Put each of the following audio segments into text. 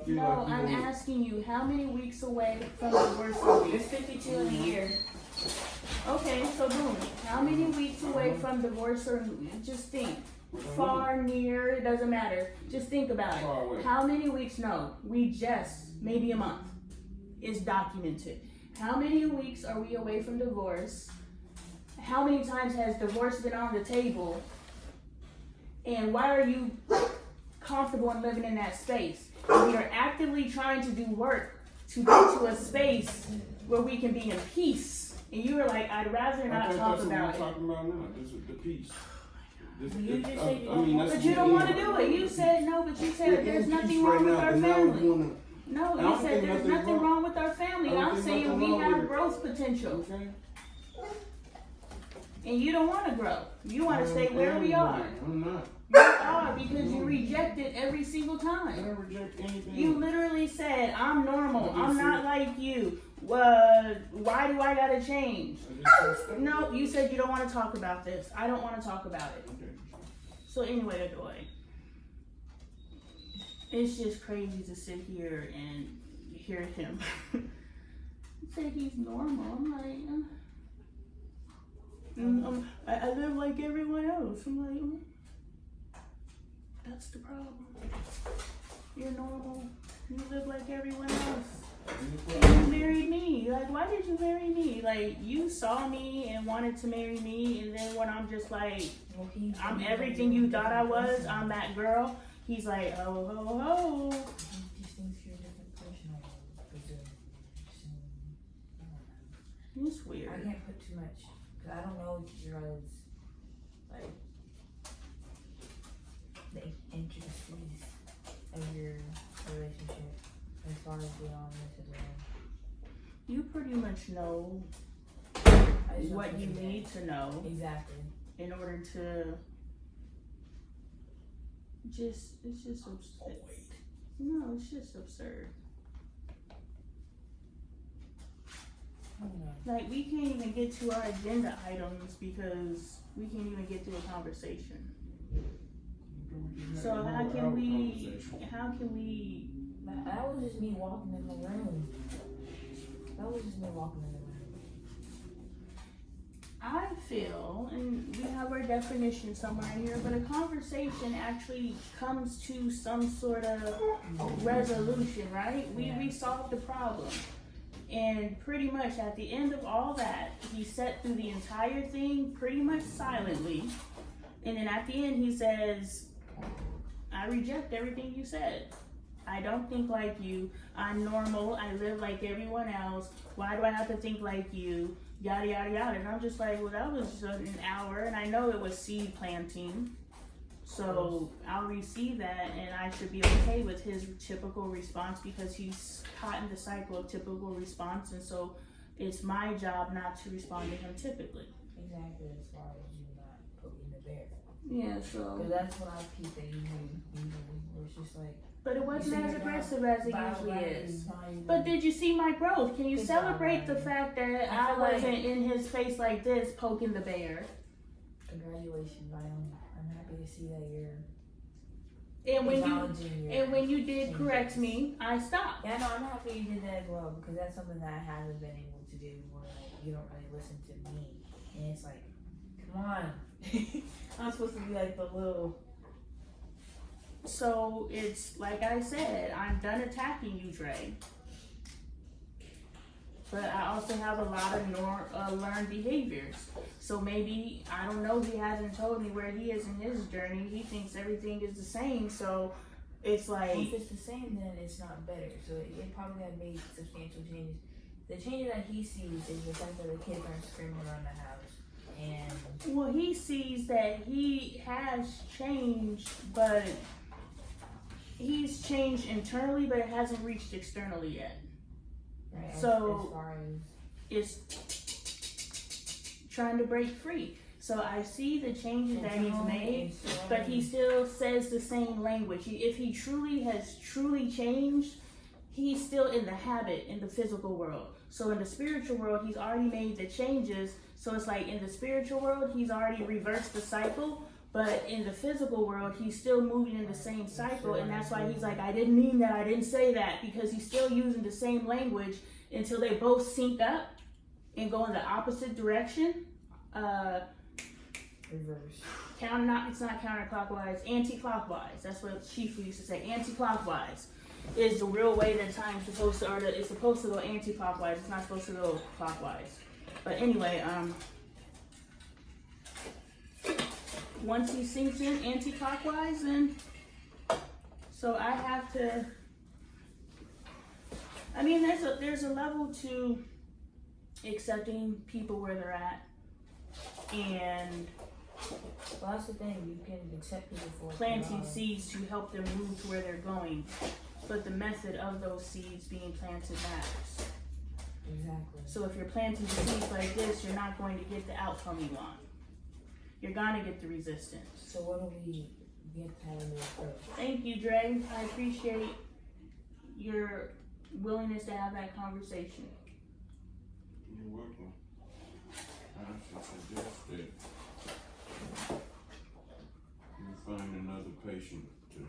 feel No, like I'm asking you, how many weeks away from divorce are we? It's 52 in a year. Okay, so boom. How many weeks away from divorce are we? Just think. Far, near, it doesn't matter. Just think about Far away. it. How many weeks? No, we just, maybe a month is documented. How many weeks are we away from divorce? How many times has divorce been on the table? And why are you comfortable in living in that space? We are actively trying to do work to get to a space where we can be in peace. And you were like, I'd rather not talk about it. That's what we're talking about now. This is the peace. You just said But you don't want to do it. You said no, but you said there's nothing wrong with our family. No, you said there's nothing wrong with our family. I'm saying we have growth potential. Okay. And you don't want to grow. You want to stay where we are. I'm not. You are, because you reject it every single I time. don't reject anything. You literally said, I'm normal. I'm not like you. Why do I gotta change? No, you said you don't want to talk about this. I don't want to talk about it. Okay. So anyway, Adoy, it's just crazy to sit here and hear him say he's normal. I'm like, I live like everyone else. I'm like, that's the problem. You're normal. You live like everyone else. And you married me. Like, why did you marry me? Like, you saw me and wanted to marry me, and then when I'm just like, I'm everything you thought I was, I'm that girl, he's like, oh, ho, ho. He just thinks you're a different person. It's weird. I can't put too much, because I don't know your guys, like, the intricacies of your relationship as far as being on this as well. You pretty much know I just what don't you think need to know Exactly. in order to it's just absurd. No, it's just absurd. I don't know. Like, we can't even get to our agenda items because we can't even get through a conversation. So how can we That was just me walking in the room. I feel, and we have our definition somewhere in here, but a conversation actually comes to some sort of resolution, right? We solved the problem. And pretty much at the end of all that, he sat through the entire thing pretty much silently. And then at the end he says, I reject everything you said. I don't think like you. I'm normal. I live like everyone else. Why do I have to think like you? Yada, yada, yada. And I'm just like, well, that was just an hour. And I know it was seed planting. So I'll receive that, and I should be okay with his typical response because he's caught in the cycle of typical response. And so it's my job not to respond to him typically. Exactly, as far as you not poking the bear. Yeah, so. Because that's what I peep at usually, where it's just like. But it wasn't as aggressive as it usually is. But But did you see my growth? Can you Good celebrate job, the Ryan. fact that I I feel like- wasn't in his face like this poking the bear? Congratulations, Ryan. I'm happy to see that you're And when you acknowledging your and when you did changes. correct me, I stopped. Yeah, no, I'm happy you did that as well because that's something that I haven't been able to do where like you don't really listen to me. And it's like, come on. I'm supposed to be like the little So it's like I said, I'm done attacking you, Dre. But I also have a lot of learned behaviors. So maybe, I don't know, he hasn't told me where he is in his journey. He thinks everything is the same. So it's like, if it's the same, then it's not better. So it probably have made substantial changes. The changes that he sees is the fact that the kids aren't screaming around the house. And well, he sees that he has changed, but he's changed internally, but it hasn't reached externally yet. right, So- as far as Is trying to break free. So I see the changes that he's made, but he still says the same language. If he truly has changed, he's still in the habit in the physical world. So in the spiritual world, he's already made the changes. So it's like in the spiritual world, he's already reversed the cycle, But in the physical world, he's still moving in the same cycle, and that's why he's like, I didn't mean that, I didn't say that, because he's still using the same language until they both sync up and go in the opposite direction. Reverse. It's not counterclockwise, anti-clockwise. That's what Shifu used to say. Anti-clockwise is the real way that time's supposed to, it's supposed to go anti-clockwise. It's not supposed to go clockwise. But anyway, once he sinks in anti-clockwise, then so I have to. I mean, there's a level to accepting people where they're at, and Well, that's the thing. You can accept people for planting seeds to help them move to where they're going. But the method of those seeds being planted matters. Exactly. So if you're planting the seeds like this, you're not going to get the outcome you want. You're gonna get the resistance. So what do we get out of this first? Thank you, Dre. I appreciate your willingness to have that conversation. You're welcome. I should suggest that you find another patient to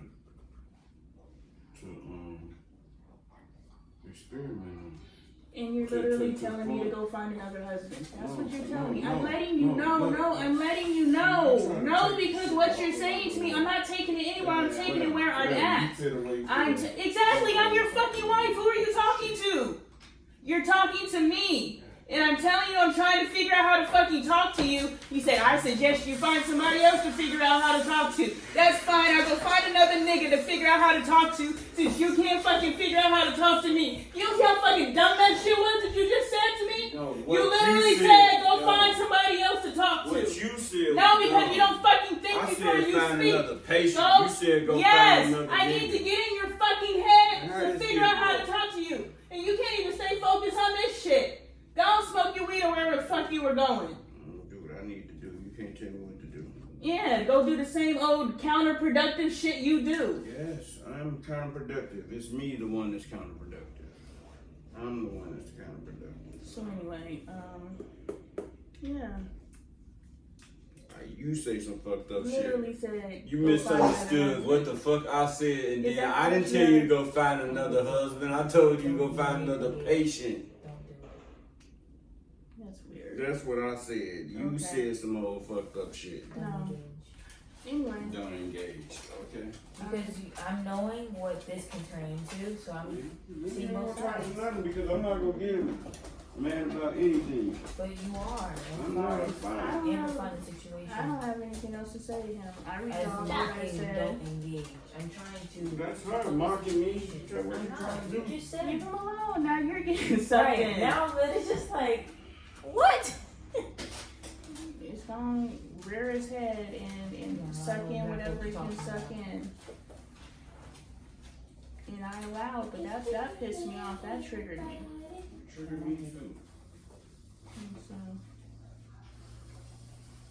experiment on. And you're literally telling me to go find another husband. That's what you're telling me. I'm no, letting you know. No, I'm letting you know. No, because what you're saying to me, I'm not taking it anywhere. I'm taking it where I'm at. Exactly. I'm your fucking wife. Who are you talking to? You're talking to me. And I'm telling you, I'm trying to figure out how to fucking talk to you. You said, I suggest you find somebody else to figure out how to talk to. That's fine. I'll go find another nigga to figure out how to talk to, since you can't fucking figure out how to talk to me. You know how fucking dumb that shit was that you just said to me? No, you literally said, go find somebody else to talk to. What you said. No, because you don't fucking think I before said you find speak. another patient. So, You said go yes, find another I need nigga. to get in your fucking head How to does figure it out how to work? talk to you. And you can't even stay focused on this shit. Go and smoke your weed or wherever the fuck you were going. I'm gonna do what I need to do. You can't tell me what to do. Yeah, go do the same old counterproductive shit you do. Yes, I'm counterproductive. It's me the one that's counterproductive. I'm the one that's counterproductive. So anyway, yeah. You say some fucked up Literally shit. said You go find misunderstood another what the fuck I said, and Is then that I didn't what tell you you to go find another husband. I told you to go find another patient. Don't do it. That's weird. That's what I said. You Okay. said some old fucked up shit. Don't No. engage. Anyway, Don't engage, okay? Because I'm knowing what this can turn into, so I'm see You both don't try sides. nothing because I'm not gonna get mad about anything. But you are. I'm not. I'm fine. I don't In a have, fun situation. I don't have anything else to say to him. I As resolved what I mocking, said. don't engage. I'm trying to. That's her mocking me. What you trying to You do? just said Leave it. him alone. Now you're getting sucked Right in. now, but it's just like, what? It's gonna rear his head and Yeah, suck in I don't whatever it know can what suck you're in. And I allowed, but that pissed me off. That triggered me. Trigger me too. And so,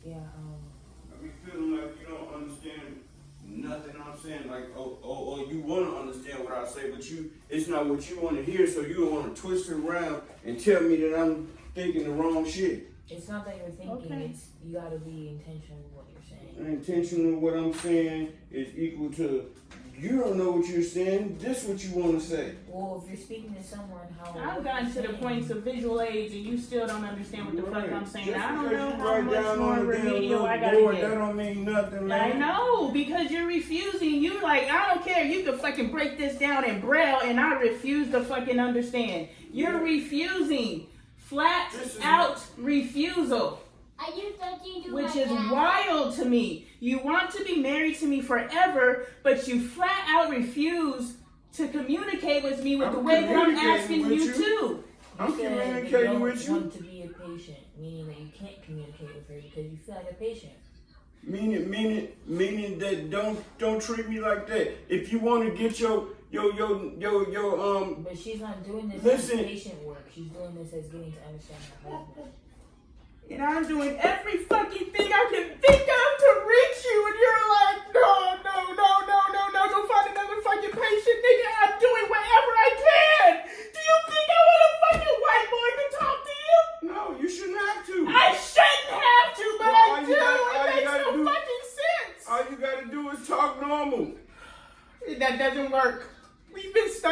Yeah. I be feeling like you don't understand nothing I'm saying. Like, or you want to understand what I say, but it's not what you want to hear. So you want to twist it around and tell me that I'm thinking the wrong shit. It's not that you're thinking. Okay. It's you got to be intentional with what you're saying. Intentional what I'm saying is equal to you don't know what you're saying. This what you want to say. Well, if you're speaking to someone, how I've what gotten you're to the saying- points of visual aids, and you still don't understand what the fuck Right. I'm saying. Just I don't because know you how write much down more on the damn remedial I little gotta board, get. that don't mean nothing, man. I know, because you're refusing. You like, I don't care. You can fucking break this down in Braille, and I refuse to fucking understand. You're refusing. Flat This is- out refusal. I used something to Which my is dad. wild to me. You want to be married to me forever, but you flat out refuse to communicate with me with I'm the way that I'm communicating asking with you you. to. I'm You said that you communicating don't with you. want to be a patient, meaning that you can't communicate with her because you feel like a patient. Meaning that don't treat me like that. If you want to get your But she's not doing this Listen. as patient work. She's doing this as getting to understand her husband. And I'm doing every fucking thing I can think of to reach you, and you're like, no, go find another fucking patient, nigga. I'm doing whatever I can. Do you think I want a fucking white boy to talk to you? No, you shouldn't have to. I shouldn't have to, but Well, I all do. you It gotta makes do- no fucking sense.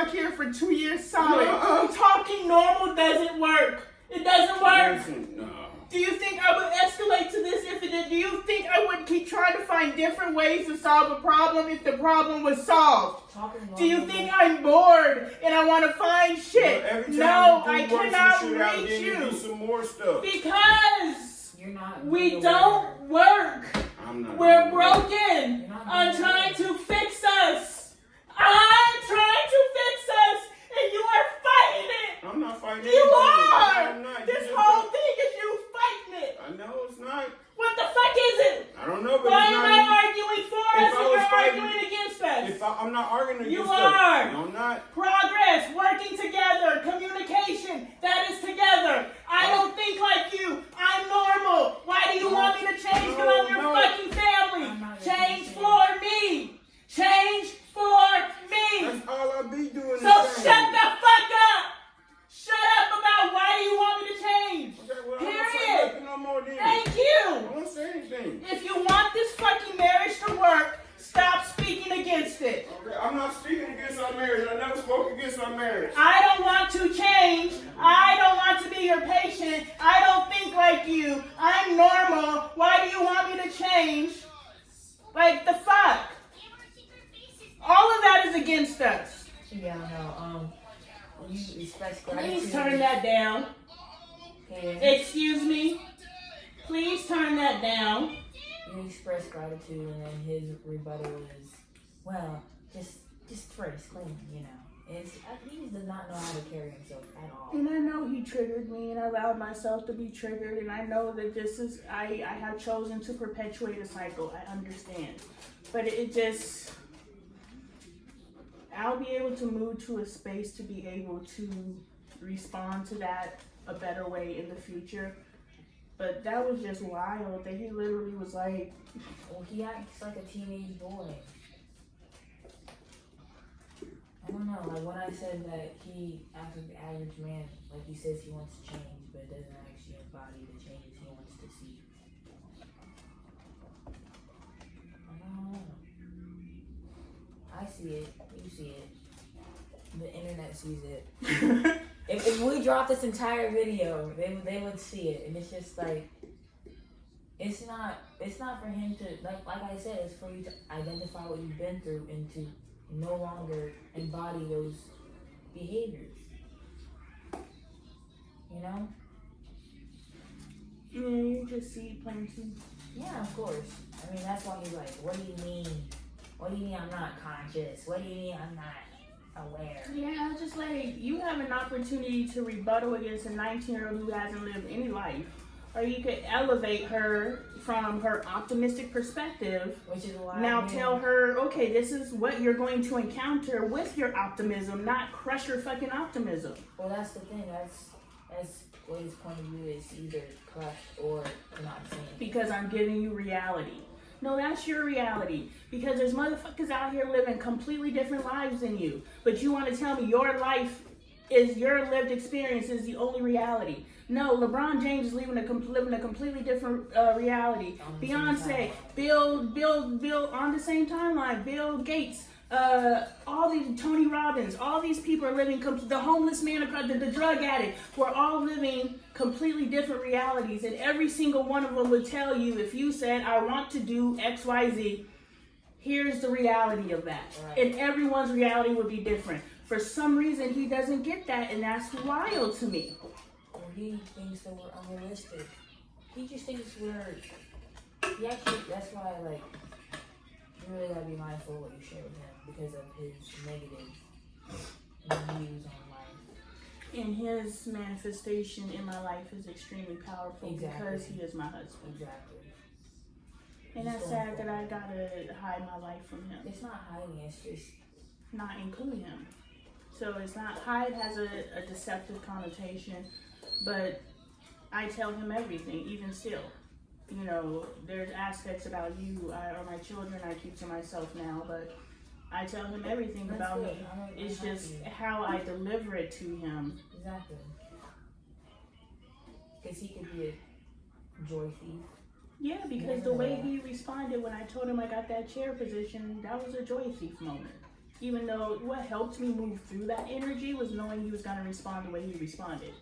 stuck here for 2 years solid. Talking normal doesn't work. It doesn't work. Listen, no. Do you think I would escalate to this if it did? Do you think I would keep trying to find different ways to solve a problem if the problem was solved? Do you think I'm bored and I want to find shit? Every time No, you I do work, cannot you shoot out, reach then you do you some more stuff. because You're not. we being don't aware. work. I'm not. We're doing broken. You're not I'm being trying aware. to fix us. I'm trying to fix us, and you are fighting it. that. I'm not fighting. You anything. are. I'm not. This You whole just- thing is you fighting it. I know it's not. What the fuck is it? I don't know, but Why it's am not. I arguing for If us I and was you're fighting- arguing against us? I'm not arguing against You stuff. are. No, I'm not. Progress, working together, communication, that is together. I don't think like you. I'm normal. Why do you want me to change because I'm your No. fucking family? I'm not your Change patient. for me. Change for me. That's all I be doing. So shut the fuck up. Shut up about why do you want me to change. Okay, well, I don't Period. say nothing no more then. Thank I you. won't say anything. If you want this fucking marriage to work, stop speaking against it. Okay, I'm not speaking against our marriage. I never spoke against our marriage. I don't want to change. I don't want to be your patient. I don't think like you. I'm normal. Why do you want me to change? Like the fuck? All of that is against us. Yeah, no. You express gratitude. Please turn that down. Yeah. Excuse me. Please turn that down. You express gratitude, and then his rebuttal is, well, just for a disclaimer, you know. He does not know how to carry himself at all. And I know he triggered me, and I allowed myself to be triggered, and I know that this is, I have chosen to perpetuate a cycle. I understand. But it just, I'll be able to move to a space to be able to respond to that a better way in the future. But that was just wild that he literally was like, Well, he acts like a teenage boy. I don't know, like when I said that he acts like the average man, like he says he wants to change, but doesn't actually embody the changes he wants to see. I don't know. I see it, you see it, the internet sees it. If we drop this entire video, they would see it, and it's just like, it's not for him to, like I said, it's for you to identify what you've been through and to no longer embody those behaviors. You know? yeah, you just see plenty. Yeah, of course. I mean, that's why he's like, what do you mean? What do you mean I'm not conscious? What do you mean I'm not aware? Yeah, just like you have an opportunity to rebuttal against a 19-year-old who hasn't lived any life. Or you could elevate her from her optimistic perspective. Which is why Now tell her, okay, this is what you're going to encounter with your optimism, not crush your fucking optimism. Well, that's the thing. That's what his point of view is, either crush or not saying. Because I'm giving you reality. No, that's your reality. Because there's motherfuckers out here living completely different lives than you. But you want to tell me your life is your lived experience is the only reality. No, LeBron James is living a completely different reality. Beyonce, Bill on the same timeline. Bill Gates, all these Tony Robbins, all these people are living. The homeless man, the drug addict. We're all living completely different realities, and every single one of them would tell you if you said, "I want to do X, Y, Z." Here's the reality of that, Right. and everyone's reality would be different. For some reason, he doesn't get that, and that's wild to me. Well, he thinks that we're unrealistic. He just thinks he actually, that's why, like, you really gotta be mindful of what you share with him because of his negative views on life. And his manifestation in my life is extremely powerful Exactly. because he is my husband. Exactly. And that's sad that I gotta hide my life from him, It's not hiding, it's just, not include him. So it's not, hide has a deceptive connotation, but I tell him everything, even still. You know, there's aspects about you or my children I keep to myself now, but I tell him everything That's about good. me. I'm It's happy. just how I deliver it to him. exactly. Because he could be a joy thief. Yeah, because the way he responded when I told him I got that chair position, that was a joy thief moment. Even though what helped me move through that energy was knowing he was gonna respond the way he responded.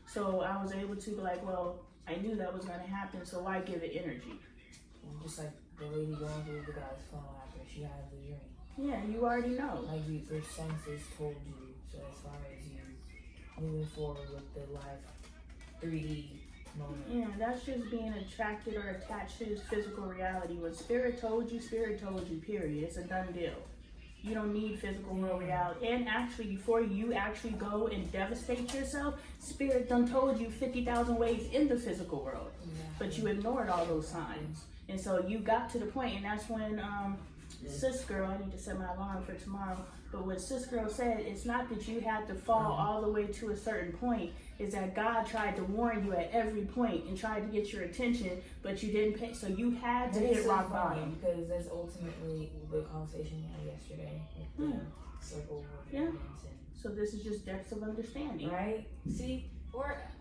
So I was able to be like, well, I knew that was gonna happen, so why give it energy? Just like the lady going through the guy's phone after she had the dream. Yeah, you already know. Like your senses told you. So as far as you moving forward with the life 3D moment. Yeah, that's just being attracted or attached to his physical reality. When spirit told you, period. It's a done deal. You don't need physical world reality. And actually, before you actually go and devastate yourself, spirit done told you 50,000 ways in the physical world. But you ignored all those signs. And so you got to the point, and that's when Sis Girl, I need to set my alarm for tomorrow, but what Sis Girl said, it's not that you had to fall all the way to a certain point, is that God tried to warn you at every point and tried to get your attention, but you didn't pay, so you had to hit rock bottom. Because that's ultimately the conversation we had yesterday with the circle of evidence. So this is just depths of understanding. Right? See,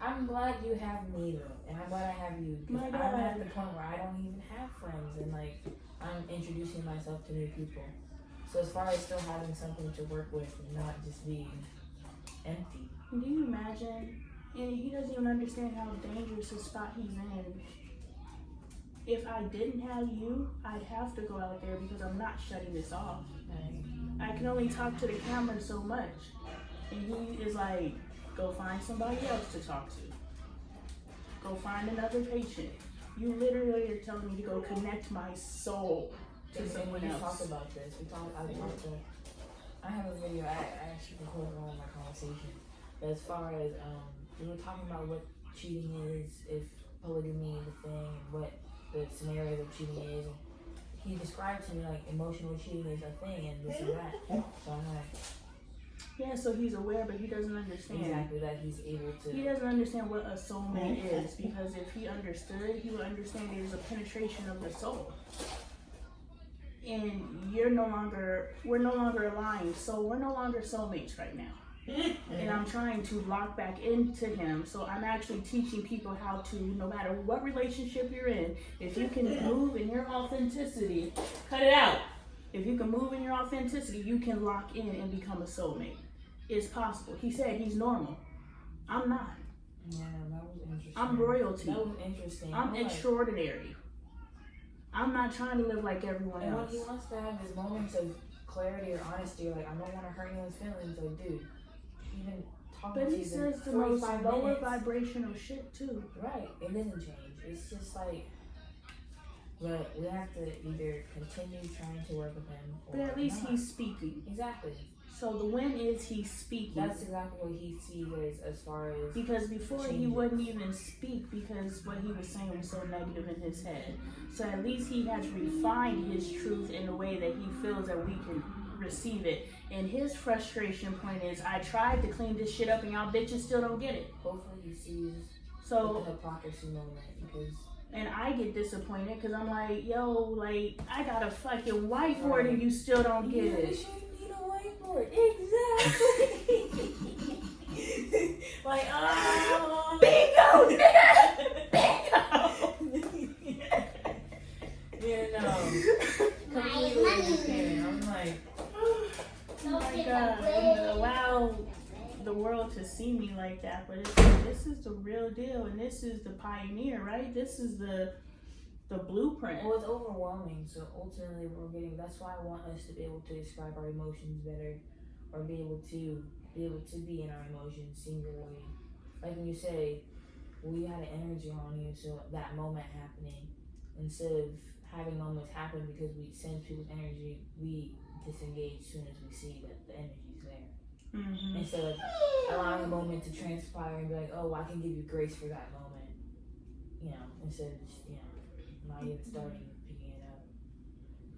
I'm glad you have me though, and I'm glad I have you. My I'm God. at the point where I don't even have friends, and like I'm introducing myself to new people. So as far as still having something to work with and not just being empty. Do you imagine? And he doesn't even understand how dangerous the spot he's in. If I didn't have you, I'd have to go out there because I'm not shutting this off. I can only talk to the camera so much. And he is like, go find somebody else to talk to. Go find another patient. You literally are telling me to go connect my soul to someone We else. talked about this. I have a video. I actually recorded all my conversation. But as far as we were talking about what cheating is, if polygamy is a thing, and what the scenarios of cheating is. And he described to me like emotional cheating is a thing, and this and that. So I'm like, yeah, so he's aware, but he doesn't understand. exactly that he's able to. He doesn't understand what a soulmate is, because if he understood, he would understand it is a penetration of the soul. And we're no longer aligned, so we're no longer soulmates right now. And I'm trying to lock back into him, so I'm actually teaching people how to, no matter what relationship you're in, if you can move in your authenticity, cut it out. If you can move in your authenticity, you can lock in and become a soulmate. It's possible. He said he's normal. I'm not. Yeah, that was interesting. I'm royalty. That was interesting. I'm extraordinary. I'm not trying to live like everyone And when else. he wants to have his moments of clarity or honesty, like, I don't want to hurt anyone's feelings, like, dude, even talking But to he you says for the most 45 lower minutes. vibrational shit too. Right, it doesn't change. It's just like, but we have to either continue trying to work with him, or But at least not. he's speaking. Exactly. So the win is he's speaking. That's exactly what he sees as far as. Because before he wouldn't even speak because what he was saying was so negative in his head. So at least he has refined his truth in a way that he feels that we can receive it. And his frustration point is, I tried to clean this shit up and y'all bitches still don't get it. Hopefully he sees So the hypocrisy moment, because. and I get disappointed because I'm like, yo, like, I got a fucking whiteboard and you still don't get You it. shouldn't need a whiteboard. Exactly. Like, oh. Bingo, nigga! Bingo! Yeah, no. Completely understanding. I'm like, Oh my God. And allow the world to see me like that, but it's like, this is the real deal, and this is the pioneer, right? This is the blueprint. well, it's overwhelming. So ultimately, that's why I want us to be able to describe our emotions better, or be able to be in our emotions singularly. Like when you say, well, you had an energy on you, so that moment happening, instead of having moments happen because we sense people's energy, we disengage as soon as we see that the energy's there. Mm-hmm. Instead of allowing a moment to transpire and be like, oh, I can give you grace for that moment. You know, instead of just, not even starting picking it up.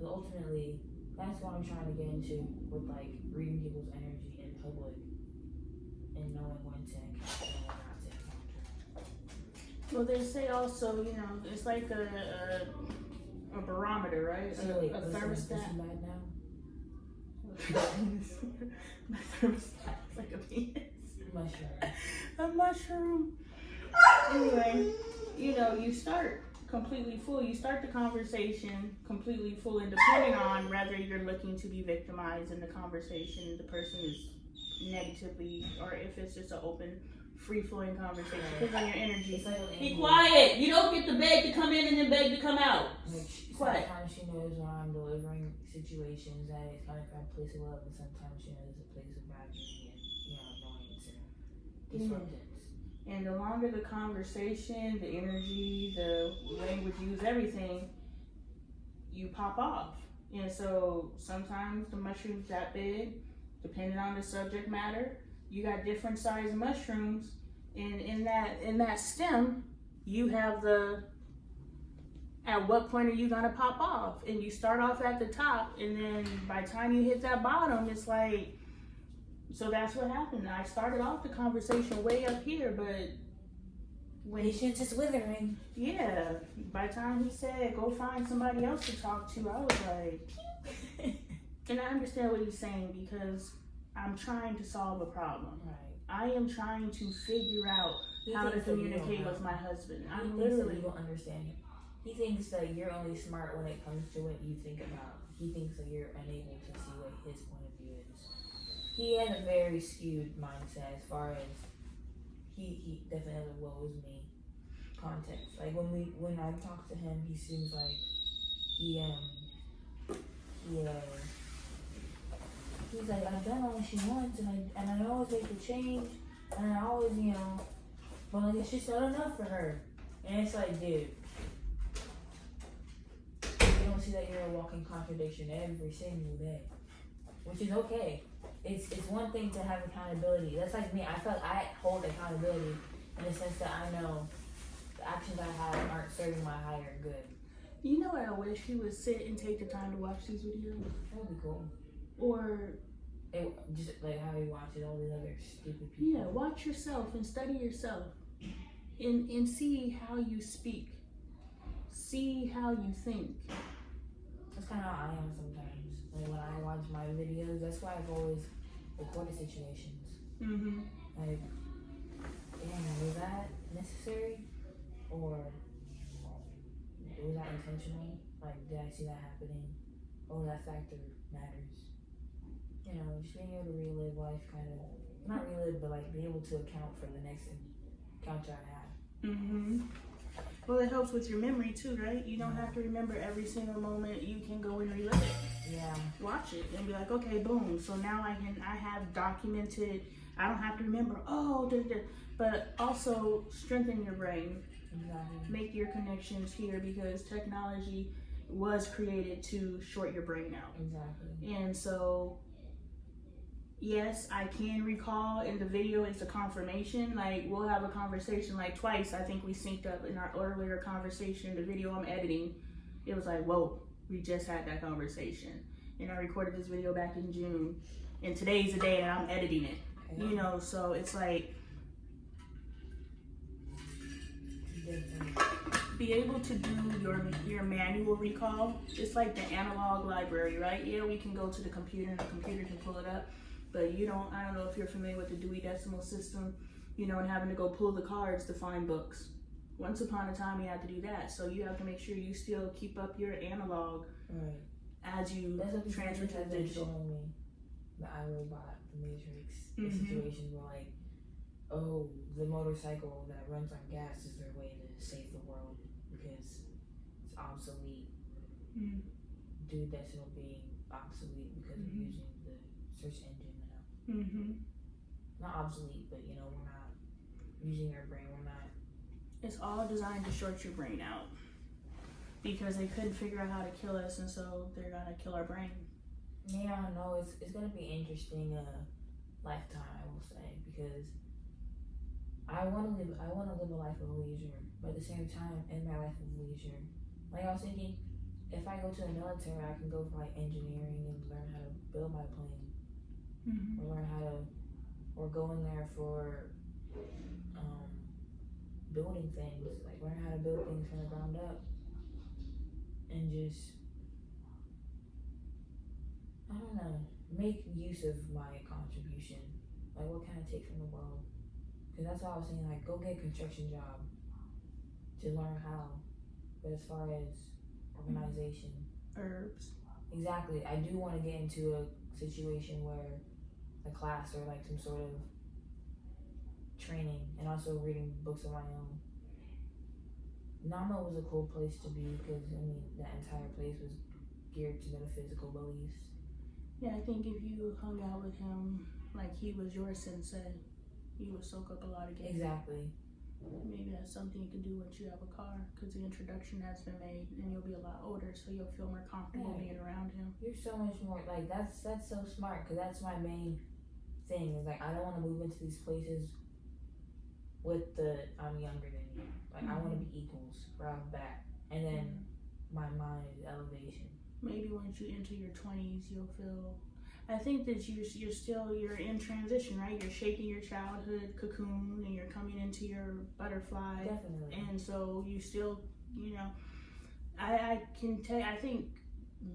But ultimately, that's what I'm trying to get into with like reading people's energy in public and knowing when to encounter and when not to encounter. Well, they say also, it's like a barometer, right? So wait, a listen thermostat. bad now? My thermostat is like a penis. Mushroom. A mushroom. Anyway, you start completely full. You start the conversation completely full, and depending on whether you're looking to be victimized in the conversation, the person is negatively, or if it's just an open, free-flowing conversation. Depends on your energy. It's like Be quiet. You don't get to beg to come in and then beg to come out. Quiet. Sometimes she knows when I'm delivering situations that it's coming from a place of love, and sometimes she knows it's a place of badgering and annoyance and disruptance. And the longer the conversation, the energy, the language used, everything, you pop off. And so sometimes the mushroom's that big, depending on the subject matter. You got different sized mushrooms, and in that stem, you have at what point are you gonna pop off? And you start off at the top, and then by the time you hit that bottom, it's like, so that's what happened. I started off the conversation way up here, but when Patience is withering. yeah, by the time he said go find somebody else to talk to, I was like, and I understand what he's saying because I'm trying to solve a problem. Right. I am trying to figure out how to communicate with my husband. He I'm thinks literally. that you don't understand him. He thinks that you're only smart when it comes to what you think about. He thinks that you're unable to see what his point of view is. He has a very skewed mindset as far as he definitely has a woe is me context. Like when I talk to him, he seems like he's like, I've done all she wants and I always make the change and I always, but like it's just not enough for her. And it's like, dude, you don't see that you're a walking contradiction every single day. Which is okay. It's one thing to have accountability. That's like me. I feel like I hold accountability in the sense that I know the actions I have aren't serving my higher good. You know what I wish he would sit and take the time to watch these videos? That would be cool. Or Just like how he watches all these other stupid people. yeah, watch yourself and study yourself and see how you speak. See how you think. That's kind of how I am sometimes. Like when I watch my videos, that's why I've always recorded situations. Mm-hmm. Like, damn, was that necessary? Or was that intentional? Like, did I see that happening? Oh, that factor matters. Just being able to relive life, kind of, not relive, but like be able to account for the next encounter I have. Mm-hmm. Well, it helps with your memory too, right? You don't have to remember every single moment. You can go and relive it. Yeah. Watch it and be like, okay, boom. So now I have documented. I don't have to remember. But also strengthen your brain. Exactly. Make your connections here because technology was created to short your brain out. Exactly. And so, yes, I can recall in the video, it's a confirmation. Like, we'll have a conversation like twice. I think we synced up in our earlier conversation. The video I'm editing, it was like, whoa, we just had that conversation. And I recorded this video back in June. And today's the day that I'm editing it. Yeah. So it's like, be able to do your manual recall. It's like the analog library, right? Yeah, we can go to the computer and the computer can pull it up. But I don't know if you're familiar with the Dewey Decimal System, and having to go pull the cards to find books. Once upon a time, you had to do that. So you have to make sure you still keep up your analog as you transfer to the digital. Showing me the iRobot, the Matrix, the Mm-hmm. situations where like, oh, the motorcycle that runs on gas is their way to save the world because it's obsolete. Mm-hmm. Dewey Decimal being obsolete because of using the search engine now. Mm-hmm. Not obsolete, but we're not using our brain. We're not. It's all designed to short your brain out because they couldn't figure out how to kill us, and so they're gonna kill our brain. Yeah, no, it's gonna be an interesting lifetime, I will say, because I wanna live a life of leisure, but at the same time, in my life of leisure, like I was thinking, if I go to the military, I can go for like engineering and learn how to build my plane, or go in there for building things, like learn how to build things from the ground up, and just, I don't know, make use of my contribution. Like, what can I take from the world? Because that's why I was saying, like, go get a construction job to learn how. but as far as organization, Herbs. exactly. I do want to get into a situation where a class or like some sort of training, and also reading books of my own. Nama was a cool place to be because I mean that entire place was geared to metaphysical beliefs. Yeah, I think if you hung out with him like he was your sensei, you would soak up a lot of game. Exactly. Maybe that's something you can do once you have a car, because the introduction has been made, and you'll be a lot older, so you'll feel more comfortable Yeah. being around him. You're so much more like that's so smart because that's my main thing is like I don't want to move into these places with the I'm younger than you. Like I want to be equals right off the bat, and then my mind is elevation. Maybe once you enter your 20s, you'll feel. I think that you're in transition, right? You're shaking your childhood cocoon, and you're coming into your butterfly. Definitely. And so you still, I can tell. I think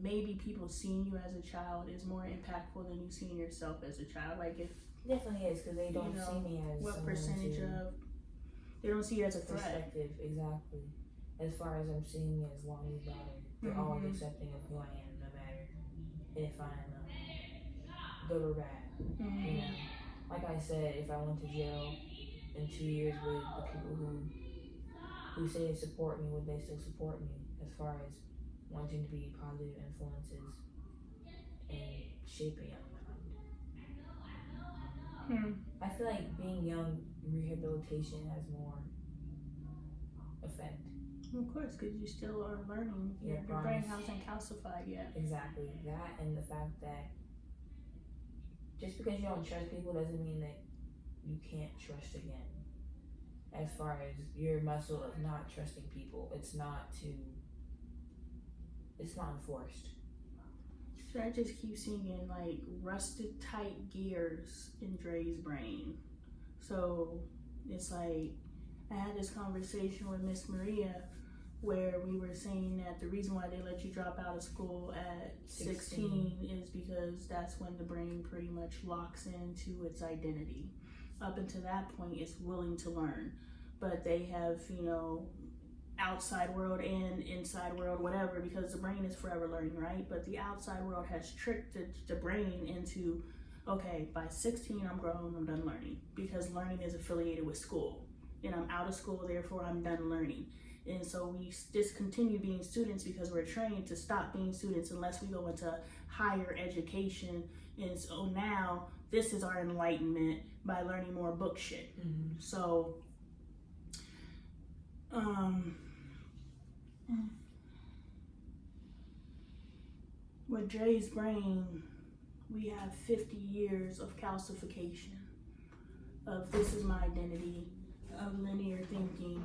maybe people seeing you as a child is more impactful than you seeing yourself as a child. Like if Definitely is because they don't see me as what someone percentage to of they don't see you as a threat. perspective. Exactly. As far as I'm seeing me as Lonnie's daughter, they're always accepting of who I am, no matter if I'm good or bad. You know, like I said, if I went to jail in 2 years, would the people who say they support me, would they still support me? As far as wanting to be positive influences and shape a young mind. I feel like being young, rehabilitation has more effect. Of course, because you still are learning. Yeah, Your brain promise. hasn't calcified yet. Exactly. That and the fact that just because you don't trust people doesn't mean that you can't trust again. As far as your muscle of not trusting people, it's not enforced. So I just keep seeing like rusted tight gears in Dre's brain. So it's like I had this conversation with Miss Maria where we were saying that the reason why they let you drop out of school at 16 is because that's when the brain pretty much locks into its identity. Up until that point, it's willing to learn. But they have, outside world and inside world, whatever, because the brain is forever learning, right? But the outside world has tricked the brain into, okay, by 16, I'm grown, I'm done learning. Because learning is affiliated with school. And I'm out of school, therefore I'm done learning. And so we discontinue being students because we're trained to stop being students unless we go into higher education. And so now this is our enlightenment by learning more book shit. So, with Dre's brain, we have 50 years of calcification of this is my identity, of linear thinking.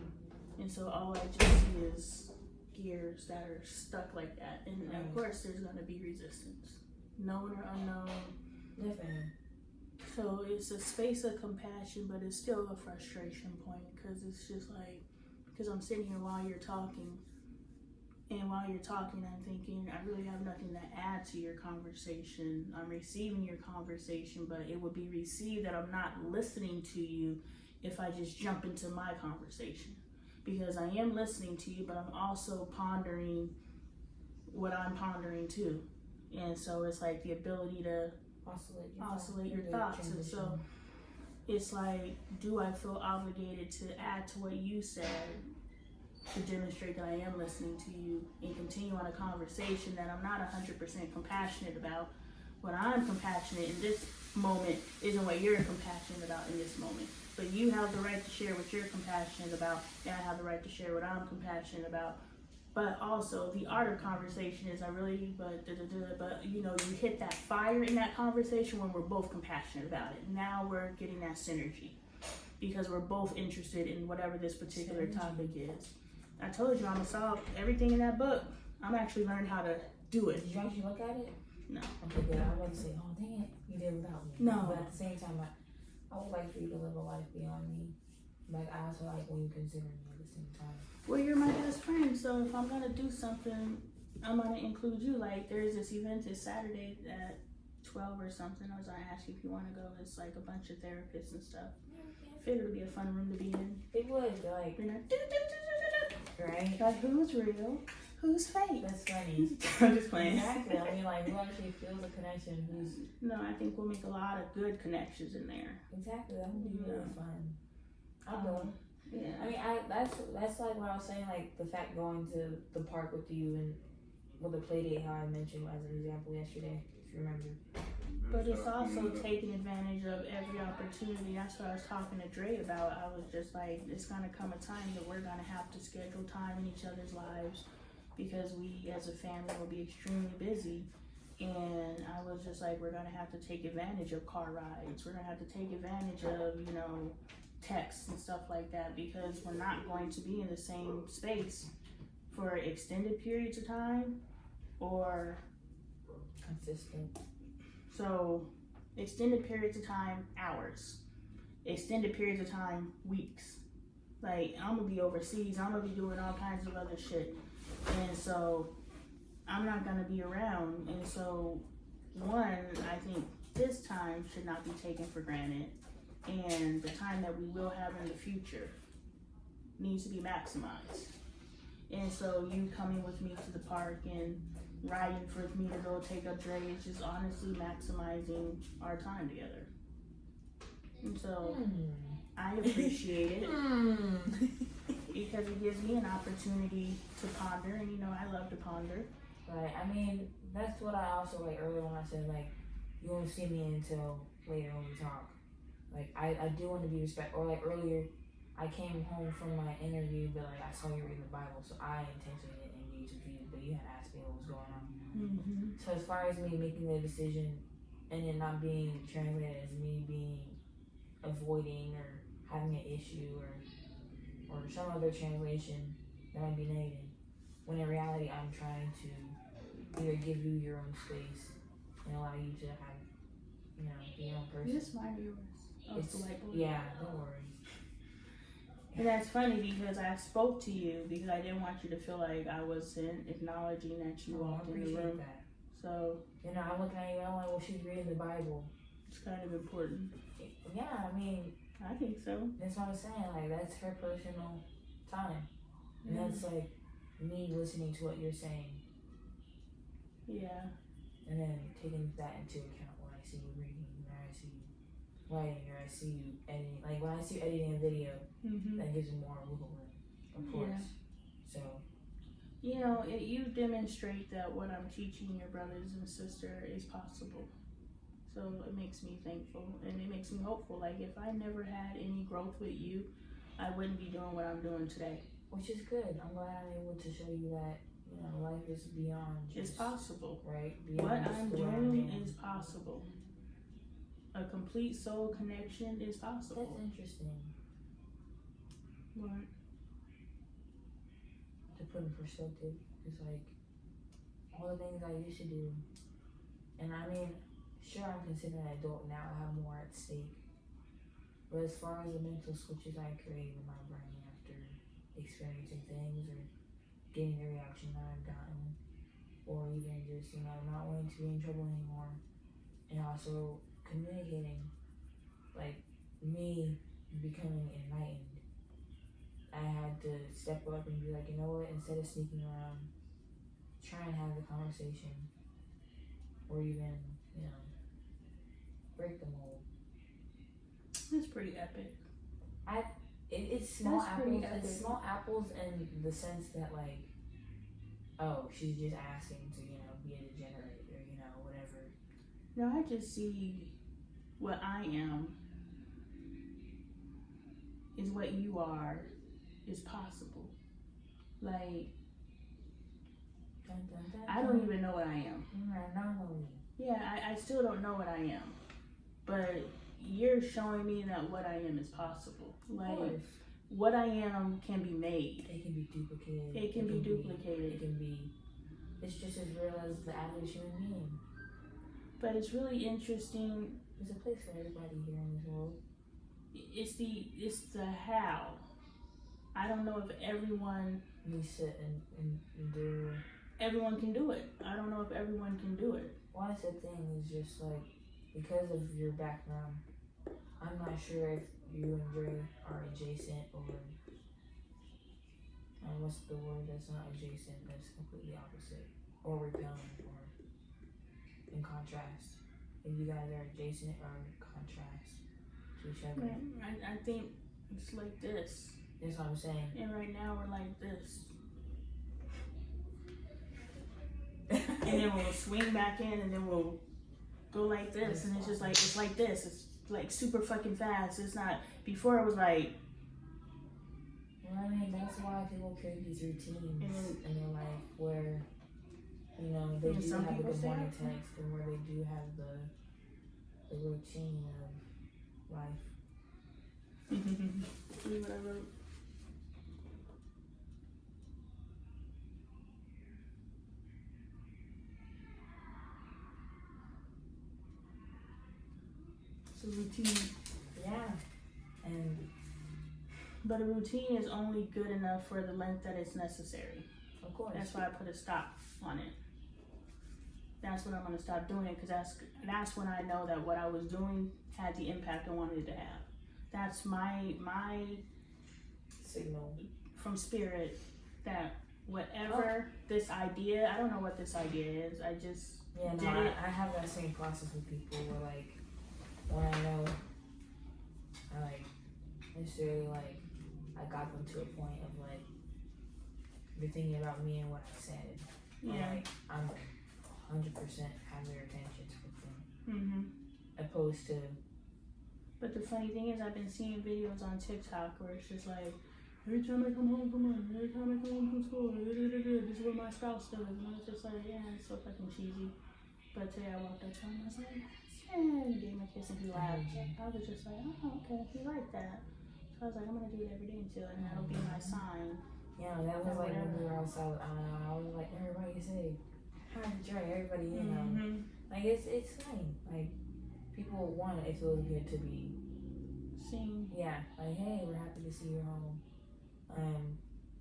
And so all I just see is gears that are stuck like that. And of course there's gonna be resistance, known or unknown. Definitely. So it's a space of compassion, but it's still a frustration point because it's just like, because I'm sitting here while you're talking, and while you're talking, I'm thinking, I really have nothing to add to your conversation. I'm receiving your conversation, but it would be received that I'm not listening to you if I just jump into my conversation. Because I am listening to you, but I'm also pondering what I'm pondering too. And so it's like the ability to oscillate your thoughts. And so it's like, do I feel obligated to add to what you said to demonstrate that I am listening to you and continue on a conversation that I'm not 100% compassionate about? What I'm compassionate in this moment isn't what you're compassionate about in this moment. But you have the right to share what you're compassionate about, and I have the right to share what I'm compassionate about. But also, the art of conversation is but you hit that fire in that conversation when we're both compassionate about it. Now we're getting that synergy because we're both interested in whatever this particular topic is. I told you I'm gonna solve everything in that book. I'm actually learning how to do it. Did you actually look at it? No. Okay, good. I was about to say, oh dang it, you did without me. No. But at the same time, I would like for you to live a life beyond me. But I also like when you consider me at the same time. Well, you're my best friend, so if I'm gonna do something, I'm gonna include you. Like, there's this event this Saturday at 12 or something. I was gonna ask you if you wanna go. It's like a bunch of therapists and stuff. I figured it would be a fun room to be in. It would, like, You're not, right? Like, who's real? Who's fake? That's funny. I'm just playing. Exactly. I mean, like, who actually feels a connection? Who's No, I think we'll make a lot of good connections in there. exactly? That would be really fun. I'll go. Yeah. I mean, that's like what I was saying. Like the fact going to the park with you and with the play date, how I mentioned as an example yesterday, if you remember. But it's also taking advantage of every opportunity. That's what I was talking to Dre about. I was just like, it's gonna come a time that we're gonna have to schedule time in each other's lives because we as a family will be extremely busy. And I was just like, we're gonna have to take advantage of car rides. We're gonna have to take advantage of, you know, texts and stuff like that because we're not going to be in the same space for extended periods of time or Consistent. so extended periods of time, hours. Extended periods of time, weeks. Like, I'm gonna be overseas, I'm gonna be doing all kinds of other shit. And so I'm not gonna be around. And so one, I think this time should not be taken for granted. And the time that we will have in the future needs to be maximized. And so you coming with me to the park and riding with me to go take up Dre is just honestly maximizing our time together. And so I appreciate it because it gives me an opportunity to ponder, and you know I love to ponder. Right. I mean, that's what I also like earlier when I said like you won't see me until later when we talk. Like I do want to be respectful. Or like earlier, I came home from my interview, but like I saw you reading the Bible, so I intentionally didn't engage with you, but you had asked me what was going on. Mm-hmm. So as far as me making the decision and it not being translated as me being avoiding or having an issue or some other translation that might be negative, when in reality I'm trying to either give you your own space and allow you to have, you know, be your own person. Is this mine or yours? Oh, it's the whiteboard. Yeah, don't worry. And that's funny because I spoke to you because I didn't want you to feel like I wasn't acknowledging that you I walked in the appreciate room. that. So You know, I'm looking at you and I'm like, well, she's reading the Bible. it's kind of important. Yeah, I mean, I think so. that's what I'm saying. Like, that's her personal time. And that's like me listening to what you're saying Yeah. and then taking that into account when I see you reading, when I see you writing, or I see you editing. Like, when I see you editing a video, Mm-hmm. that gives me more wiggle room, of course. So, You know, you demonstrate that what I'm teaching your brothers and sister is possible. So it makes me thankful and it makes me hopeful. Like, if I never had any growth with you, I wouldn't be doing what I'm doing today. which is good. I'm glad I'm able to show you that, you know, life is beyond It's just, possible. right? What Beyond just I'm the way doing am. is possible. A complete soul connection is That's possible. interesting What? to put in perspective. It's like all the things I used to do, and I mean, sure, I'm considered an adult now. I have more at stake. But as far as the mental switches I create in my brain after experiencing things or getting the reaction that I've gotten, or even just, you know, not wanting to be in trouble anymore, and also communicating, like me becoming enlightened, I had to step up and be like, you know what, instead of sneaking around, try and have the conversation, or even, you know, break the mold. It's pretty epic. It's small That's pretty apples. It's epic. small apples in the sense that, like, oh, she's just asking to, you know, be a degenerate or, you know, whatever. No, I just see what I am is what you are is possible. Like, Dun, dun, dun, I don't even know what I am. Normally. Yeah, I still don't know what I am. But you're showing me that what I am is possible. Of Like, course. what I am can be made. It can be duplicated. It can be duplicated. It can be. It's just as real as the average human being. But it's really interesting. There's a place for everybody here in this world. It's the how. I don't know if everyone You sit and do. everyone can do it. I don't know if everyone can do it. Why I said thing is just like, because of your background, I'm not sure if you and Dre are adjacent or, what's the word that's not adjacent, that's completely opposite, or repelling, or in contrast. If you guys are adjacent or contrast to each other. I think it's like this. That's what I'm saying. And right now we're like this. And then we'll swing back in and then we'll go like this. And it's just like, it's like this. It's like super fucking fast. It's not, before it was like. Well, I mean, that's why people create these routines in their life where, you know, they do have a good morning text and where they do have the routine of life. See what I wrote? It's a routine. Yeah. And But a routine is only good enough for the length that it's necessary. of course. That's why I put a stop on it. That's when I'm gonna stop doing it, because that's when I know that what I was doing had the impact I wanted it to have. That's my signal from spirit that whatever this idea, I don't know what this idea is. I just did it. I have that same process with people where like when I know I like necessarily like I got them to a point of like they're thinking about me and what I said. Yeah. Like I'm 100% have their attention with them. Mm-hmm. Opposed to. But the funny thing is, I've been seeing videos on TikTok where it's just like, every time I come home from work, every time I come home from school, this is what my spouse does. And I was just like, yeah, it's so fucking cheesy. But today I walked up to him and I was like, yeah, he gave me a kiss and he laughed. I was just like, oh, okay, he liked that. So I was like, I'm gonna do it every day until, and that'll be my sign. Yeah, that was like when we were outside. I was like, everybody say, hi, Dre, everybody, you know. Mm-hmm. Like, it's fine. Like, people, one, it feels good to be seen. Yeah, like, hey, we're happy to see you home.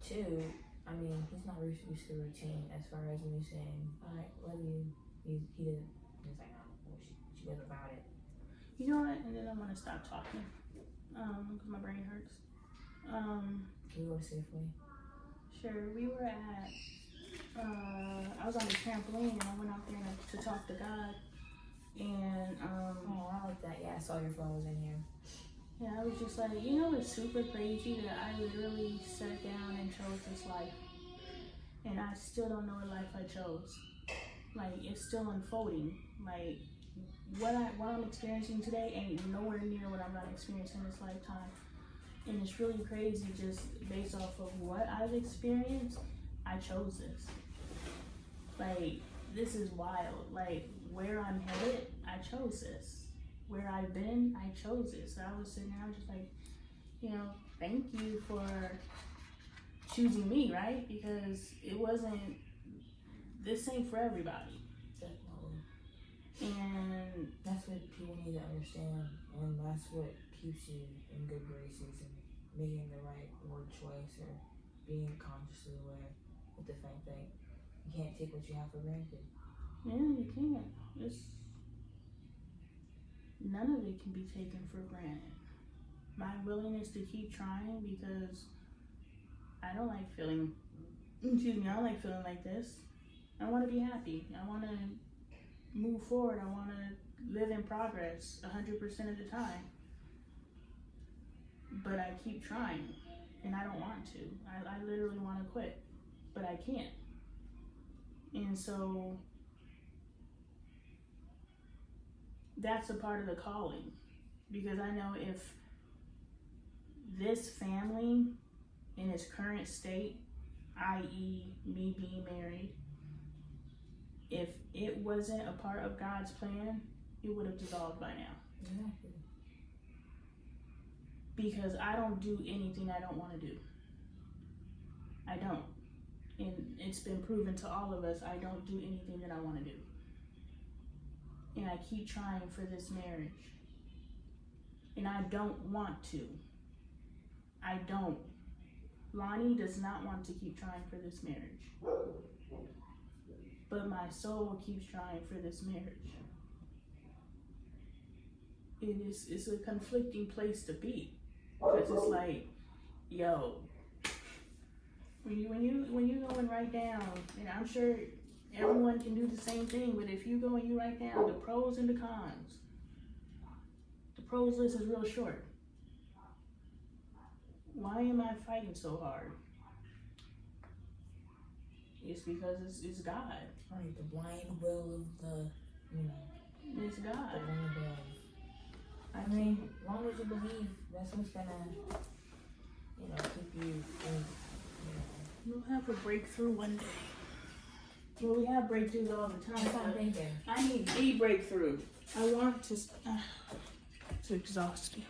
Two, I mean, he's not used to routine as far as me saying, alright, love you. He didn't, he's like, oh, well, she was about it. You know what? And then I'm gonna stop talking. Because my brain hurts. Can we go safely? Sure, we were at, I was on the trampoline and I went out there to talk to God. And, oh, I like that. Yeah, I saw your phone was in here. Yeah, I was just like, you know, it's super crazy that I literally sat down and chose this life. And I still don't know what life I chose. Like, it's still unfolding. Like, what I'm experiencing today ain't nowhere near what I'm gonna experience in this lifetime. And it's really crazy just based off of what I've experienced, I chose this. Like, this is wild. Like, where I'm headed, I chose this. Where I've been, I chose it. So I was sitting there, I was just like, you know, thank you for choosing me, right? Because it wasn't, this ain't for everybody. Definitely. And that's what people need to understand. And that's what keeps you in good graces and making the right word choice or being consciously aware with the fact that you can't take what you have for granted. yeah, you can't. None of it can be taken for granted. My willingness to keep trying, because I don't like feeling like this. I want to be happy. I want to move forward. I want to live in progress 100% of the time. But I keep trying, and I don't want to. I literally want to quit, but I can't. And so that's a part of the calling, because I know if this family in its current state, i.e. me being married, if it wasn't a part of God's plan, it would have dissolved by now. Exactly. Because I don't do anything I don't want to do. I don't. And it's been proven to all of us, I don't do anything that I want to do. And I keep trying for this marriage. And I don't want to. I don't. Lonnie does not want to keep trying for this marriage. But my soul keeps trying for this marriage. It's a conflicting place to be. Because it's like, yo, When you go and write down, and I'm sure everyone can do the same thing, but if you go and you write down the pros and the cons, the pros list is real short. Why am I fighting so hard? It's because it's God. Right, the blind will of the, It's the God. one above. I mean, as long as you believe, that's what's gonna, keep you. We'll have a breakthrough one day. Well, we have breakthroughs all the time. That's what I'm but thinking. I need the breakthrough. I want to. It's exhausting.